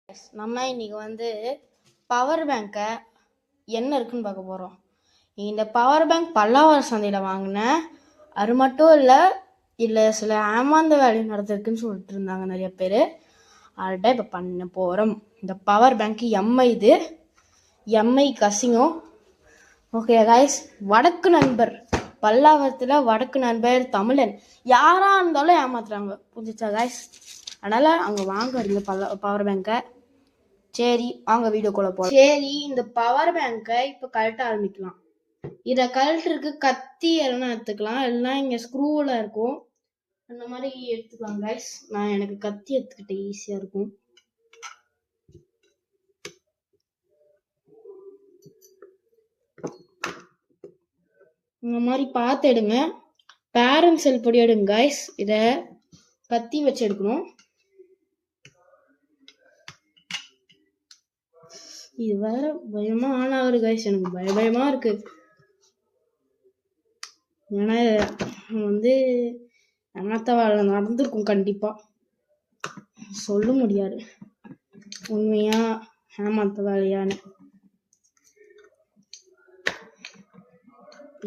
நம்ம இன்னைக்கு பவர் பேங்கை என்ன இருக்குன்னு பார்க்க போகிறோம். இந்த பவர் பேங்க் பல்லாவரம் சந்தையில் வாங்கினேன். அது மட்டும் இல்லை சில ஏமாந்த வேலை நடந்திருக்குன்னு சொல்லிட்டு இருந்தாங்க நிறைய பேர். அதுதான் இப்போ பண்ண போகிறோம். இந்த பவர் பேங்க் எம்ஐ கசிங்கும். ஓகே கைஸ், வடக்கு நண்பர் பல்லாவரத்தில் வடக்கு நண்பர் தமிழன் யாராக இருந்தாலும் ஏமாத்துறாங்க, புரிஞ்சிச்சா கைஸ்? அதனால் அங்கே வாங்குறீங்க பவர் பேங்கை. சரி வாங்க வீடியோக்குள்ள போகலாம். சரி, இந்த பவர் பேங்கை இப்போ கழட்ட ஆரம்பிக்கலாம். இதை கழட்டுறதுக்கு கத்தி எல்லாம் எடுத்துக்கலாம், இல்லைன்னா இங்கே ஸ்க்ரூவில் இருக்கும், அந்த மாதிரி எடுத்துக்கலாம் கைஸ். நான் எனக்கு கத்தி எடுத்துக்கிட்டு ஈஸியாக இருக்கும். இந்த மாதிரி பார்த்து எடுங்க, பேரண்ட் செல் பொடி எடுங்க கைஸ். இதை கத்தி வச்சு எடுக்கணும். இது வேற பயமா ஆனாவது கைஸ், எனக்கு பயமா இருக்கு. ஏன்னா ஏமாத்த வேலை நடந்திருக்கும் கண்டிப்பா, சொல்ல முடியாது உண்மையா ஏமாத்த வேலையான்னு.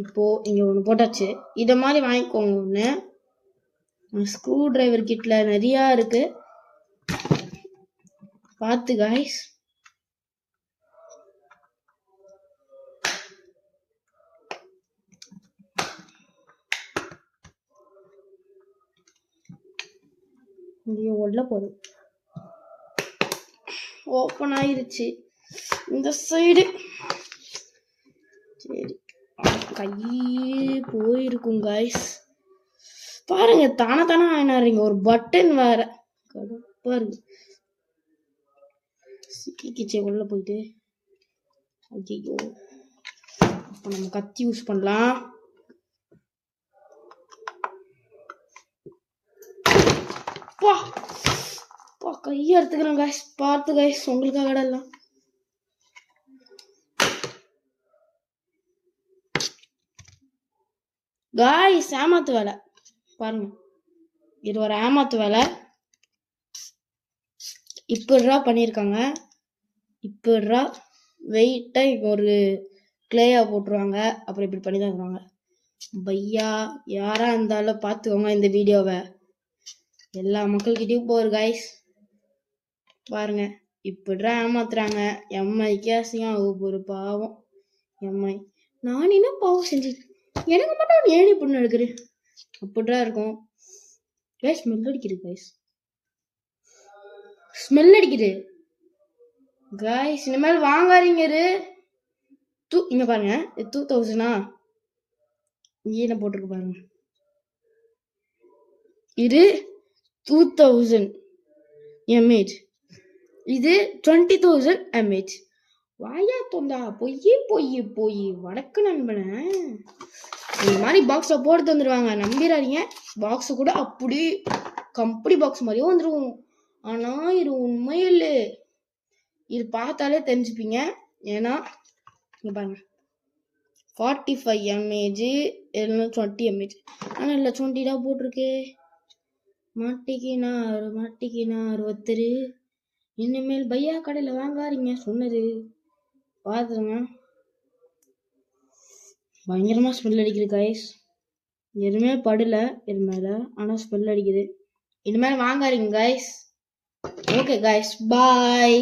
இப்போ இங்க ஒண்ணு போட்டாச்சு, இத மாதிரி வாங்கிக்கோங்க. ஒண்ணு ஸ்க்ரூ டிரைவர் கிட்ல நிறைய இருக்கு, பார்த்து கைஸ். உள்ள போகுது, ஓப்பன் ஆயிருச்சு இந்த சைடு. சரி, கையே போயிருக்கும் கைஸ். பாருங்க, தானே ஆயினாருங்க. ஒரு பட்டன் வேற கடுப்பா இருக்கு. சிக்கிச்சே உள்ள போயிட்டு. ஐயோ, அப்ப நம்ம கத்தி யூஸ் பண்ணலாம். கையை எடுத்துக்கிறேன் கைஸ், பார்த்து கைஸ், உங்களுக்காக கடலாம். கைஸ், ஏமாத்து வேலை பாருங்க, இது ஒரு ஏமாத்து வேலை. இப்படிரா பண்ணியிருக்காங்க. இப்படிரா வெயிட்டா ஒரு கிளேயா போட்டுருவாங்க, அப்புறம் இப்படி பண்ணி தான் இருக்கிறாங்க. பையா யாரா இருந்தாலும் பார்த்துக்கோங்க இந்த வீடியோவை. எல்லா மக்கள்கிட்டயும் போரு கைஸ். பாருங்க, இப்படிரா ஏமாத்துறாங்க. எம்ஐ கேசியம் ஒரு பாவம். எம்ஐ நான் என்ன பாவம் செஞ்சு, எனக்கு மட்டும் ஏன் இப்படி நடக்குது? அப்படிதான் இருக்கும் கைஸ். ஸ்மெல் அடிக்குது கைஸ், ஸ்மெல் அடிக்குது கைஸ். இனிமேல் வாங்காதீங்க. இங்க பாருங்க, 2000 ஈன போட்டிருக்கு பாருங்க. இது 2000 mAh, இது 20,000 mAh. வாயா தொந்தா, பொய் வடக்கு நண்பனை இந்த மாதிரி பாக்ஸ்ல போட்டு தந்துருவாங்க, நம்பிடாதீங்க. பாக்ஸ் கூட அப்படி கம்பெனி பாக்ஸ் மாதிரியே வந்துடும். ஆனா இது உண்மையில இது பார்த்தாலே தெரிஞ்சுப்பீங்க. ஏன்னா இங்க பாருங்க, 45 mAh, 20 mAh. ஆனா இல்ல 20 தான் போட்டிருக்கு. மாட்டிக்கினார் ஒருத்தரு. இனிமேல் பையா கடையில வாங்காதீங்க, சொன்னது பாத்துருங்க. பயங்கரமா ஸ்மெல் அடிக்குது கைஸ். எதுவுமே படல இது மேல, ஆனா ஸ்மெல் அடிக்குது. இனிமேல் வாங்காதீங்க கைஸ். ஓகே கைஸ், பாய்.